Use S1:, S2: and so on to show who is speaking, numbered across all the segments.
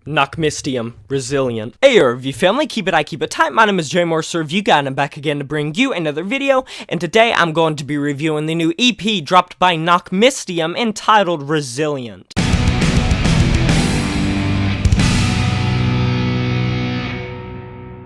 S1: Nachtmystium, resilient. Hey review family, keep it tight. My name is J Review Guy and I'm back again to bring you another video, and today I'm going to be reviewing the new EP dropped by Nachtmystium entitled Resilient.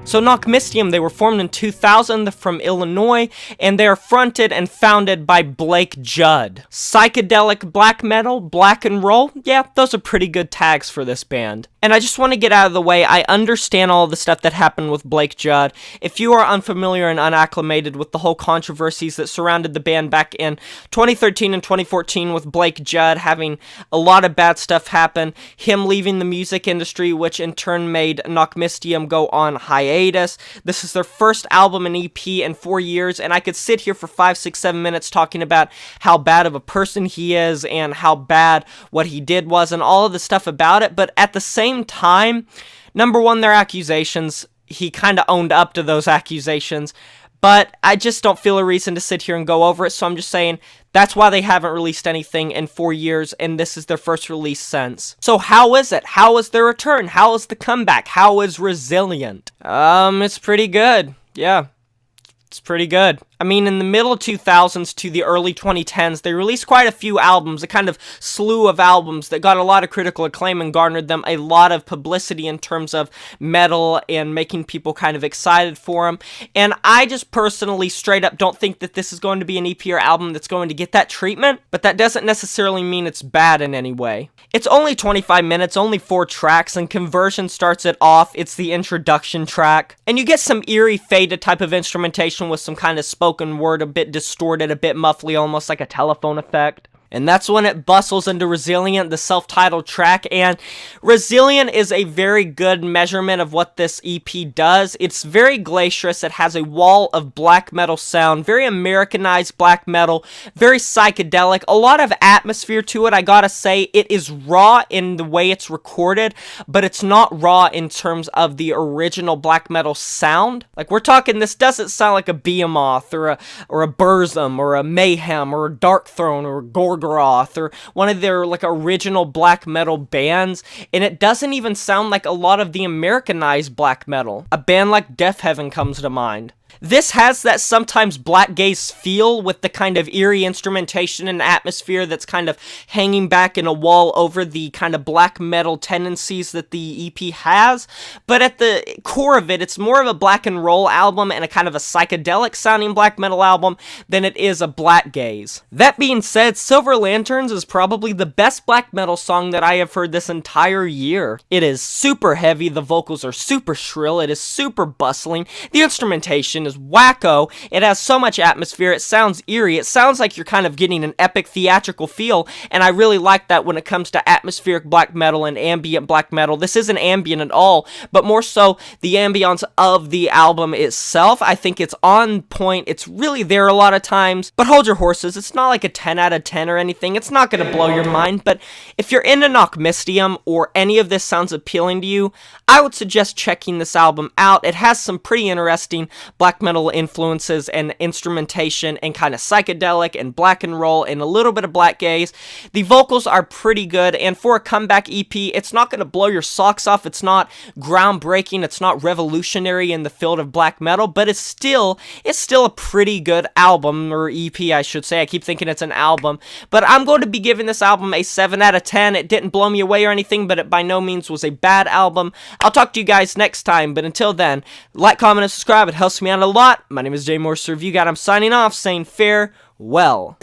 S1: So Nachtmystium, they were formed in 2000 from Illinois, and they are fronted and founded by Blake Judd. Psychedelic black metal, black and roll, yeah, those are pretty good tags for this band. And I just want to get out of the way, I understand all the stuff that happened with Blake Judd. If you are unfamiliar and unacclimated with the whole controversies that surrounded the band back in 2013 and 2014 with Blake Judd having a lot of bad stuff happen, him leaving the music industry, which in turn made Nachtmystium go on hiatus. This is their first album and EP in 4 years, and I could sit here for 5, 6, 7 minutes talking about how bad of a person he is and how bad what he did was and all of the stuff about it, but at the same time, number one, their accusations, he kind of owned up to those accusations, but I just don't feel a reason to sit here and go over it, so I'm just saying that's why they haven't released anything in 4 years, and this is their first release since. So how is it? How is their return? How is the comeback? How is Resilient? It's pretty good. Yeah, it's pretty good. I mean, in the middle 2000s to the early 2010s, they released quite a few albums, a kind of slew of albums that got a lot of critical acclaim and garnered them a lot of publicity in terms of metal and making people kind of excited for them. And I just personally straight up don't think that this is going to be an EP or album that's going to get that treatment, but that doesn't necessarily mean it's bad in any way. It's only 25 minutes, only 4 tracks, and Conversion starts it off. It's the introduction track. And you get some eerie, faded type of instrumentation with some kind of spoken word, a bit distorted, a bit muffly, almost like a telephone effect. And that's when it bustles into Resilient, the self-titled track, and Resilient is a very good measurement of what this EP does. It's very glacious, it has a wall of black metal sound, very Americanized black metal, very psychedelic, a lot of atmosphere to it. I gotta say, it is raw in the way it's recorded, but it's not raw in terms of the original black metal sound. Like, we're talking, this doesn't sound like a Behemoth, or a Burzum, or a Mayhem, or a Darkthrone, or a Gorgoroth, or one of their like original black metal bands, and it doesn't even sound like a lot of the Americanized black metal. A band like Death Heaven comes to mind. This has that sometimes black gaze feel with the kind of eerie instrumentation and atmosphere that's kind of hanging back in a wall over the kind of black metal tendencies that the EP has, but at the core of it, it's more of a black and roll album and a kind of a psychedelic sounding black metal album than it is a black gaze. That being said, Silver Lanterns is probably the best black metal song that I have heard this entire year. It is super heavy, the vocals are super shrill, it is super bustling, the instrumentation is wacko, it has so much atmosphere, it sounds eerie, it sounds like you're kind of getting an epic theatrical feel, and I really like that when it comes to atmospheric black metal and ambient black metal. This isn't ambient at all, but more so the ambience of the album itself. I think it's on point, it's really there a lot of times, but hold your horses, it's not like a 10 out of 10 or anything, it's not gonna blow your mind, but if you're into Nachtmystium or any of this sounds appealing to you, I would suggest checking this album out. It has some pretty interesting black metal influences and instrumentation and kind of psychedelic and black and roll and a little bit of black gaze. The vocals are pretty good, and for a comeback EP, it's not going to blow your socks off, it's not groundbreaking, it's not revolutionary in the field of black metal, but it's still a pretty good album, or EP I should say. I keep thinking it's an album, but I'm going to be giving this album a 7 out of 10. It didn't blow me away or anything, but it by no means was a bad album. I'll talk to you guys next time, but until then, like, comment, and subscribe. It helps me out a lot. My name is J Review Guy. I'm signing off, saying farewell.